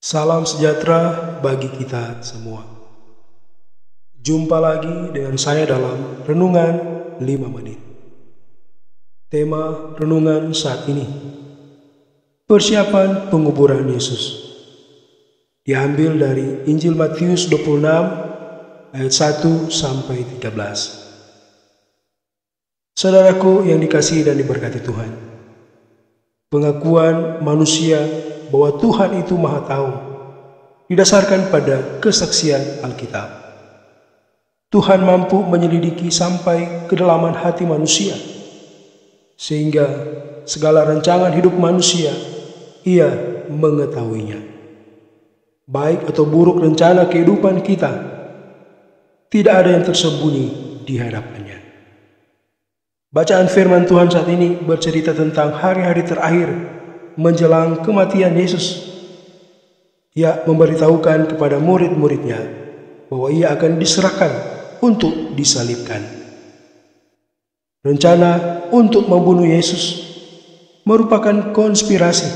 Salam sejahtera bagi kita semua. Jumpa lagi dengan saya dalam Renungan 5 Menit. Tema renungan saat ini, persiapan penguburan Yesus. Diambil dari Injil Matius 26 ayat 1 sampai 13. Saudaraku yang dikasihi dan diberkati Tuhan, pengakuan manusia bahwa Tuhan itu Maha Tahu didasarkan pada kesaksian Alkitab. Tuhan mampu menyelidiki sampai kedalaman hati manusia, sehingga segala rancangan hidup manusia Ia mengetahuinya. Baik atau buruk rencana kehidupan kita, tidak ada yang tersembunyi di hadapannya. Bacaan firman Tuhan saat ini bercerita tentang hari-hari terakhir menjelang kematian Yesus. Ia memberitahukan kepada murid-muridnya bahwa Ia akan diserahkan untuk disalibkan. Rencana untuk membunuh Yesus merupakan konspirasi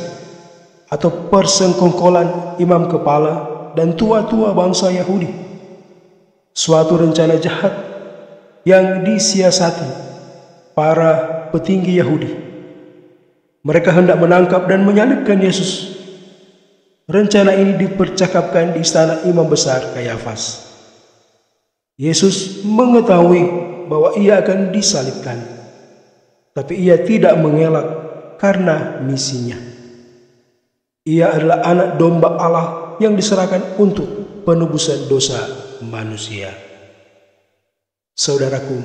atau persengkongkolan imam kepala dan tua-tua bangsa Yahudi. Suatu rencana jahat yang disiasati para petinggi Yahudi. Mereka hendak menangkap dan menyalibkan Yesus. Rencana ini dipercakapkan di istana imam besar Kayafas. Yesus mengetahui bahwa Ia akan disalibkan, tapi Ia tidak mengelak karena misinya. Ia adalah anak domba Allah yang diserahkan untuk penebusan dosa manusia. Saudaraku,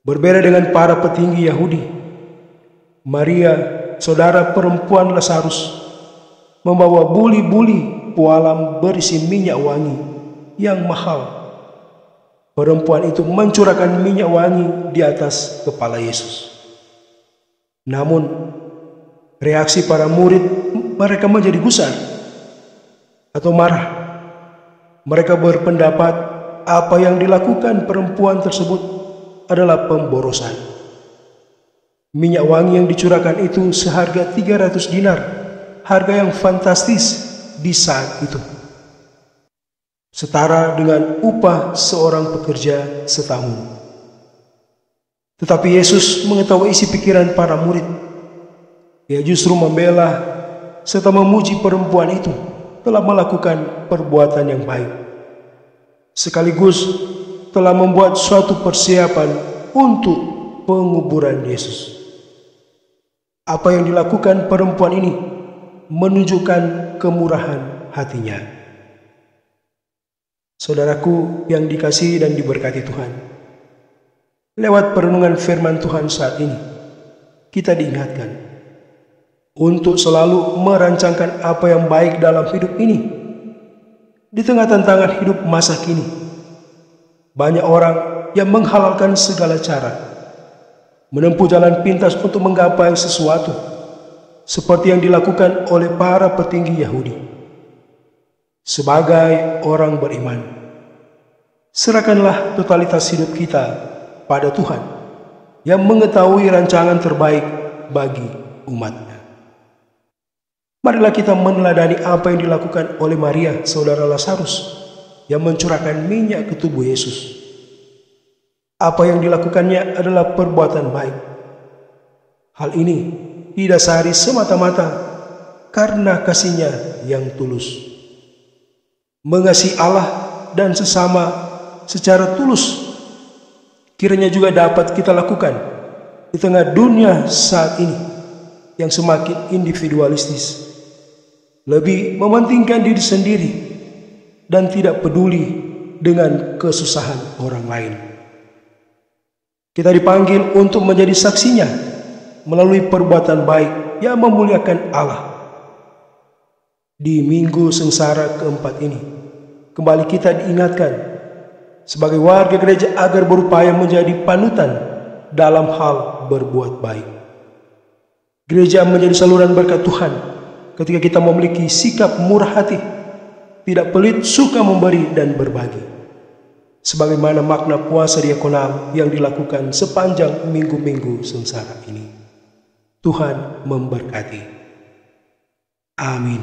berbeda dengan para petinggi Yahudi, Maria, saudara perempuan Lazarus, membawa buli-buli pualam berisi minyak wangi yang mahal. Perempuan itu mencurahkan minyak wangi di atas kepala Yesus. Namun, reaksi para murid mereka menjadi gusar atau marah. Mereka berpendapat apa yang dilakukan perempuan tersebut adalah pemborosan. Minyak wangi yang dicurahkan itu seharga 300 dinar, harga yang fantastis di saat itu. Setara dengan upah seorang pekerja setahun. Tetapi Yesus mengetahui isi pikiran para murid. Ia justru membela serta memuji perempuan itu telah melakukan perbuatan yang baik, sekaligus telah membuat suatu persiapan untuk penguburan Yesus. Apa yang dilakukan perempuan ini menunjukkan kemurahan hatinya. Saudaraku yang dikasihi dan diberkati Tuhan, lewat perenungan firman Tuhan saat ini, kita diingatkan untuk selalu merancangkan apa yang baik dalam hidup ini. Di tengah tantangan hidup masa kini, banyak orang yang menghalalkan segala cara, menempuh jalan pintas untuk menggapai sesuatu, seperti yang dilakukan oleh para petinggi Yahudi. Sebagai orang beriman, serahkanlah totalitas hidup kita pada Tuhan yang mengetahui rancangan terbaik bagi umatnya. Marilah kita meneladani apa yang dilakukan oleh Maria, saudara Lazarus, yang mencurahkan minyak ke tubuh Yesus. Apa yang dilakukannya adalah perbuatan baik. Hal ini didasari semata-mata karena kasih-Nya yang tulus. Mengasihi Allah dan sesama secara tulus kiranya juga dapat kita lakukan di tengah dunia saat ini yang semakin individualistis, lebih mementingkan diri sendiri dan tidak peduli dengan kesusahan orang lain. Kita dipanggil untuk menjadi saksinya melalui perbuatan baik yang memuliakan Allah. Di minggu sengsara keempat ini, kembali kita diingatkan sebagai warga gereja agar berupaya menjadi panutan dalam hal berbuat baik. Gereja menjadi saluran berkat Tuhan ketika kita memiliki sikap murah hati, tidak pelit, suka memberi dan berbagi. Sebagaimana makna puasa diakonal yang dilakukan sepanjang minggu-minggu sengsara ini. Tuhan memberkati. Amin.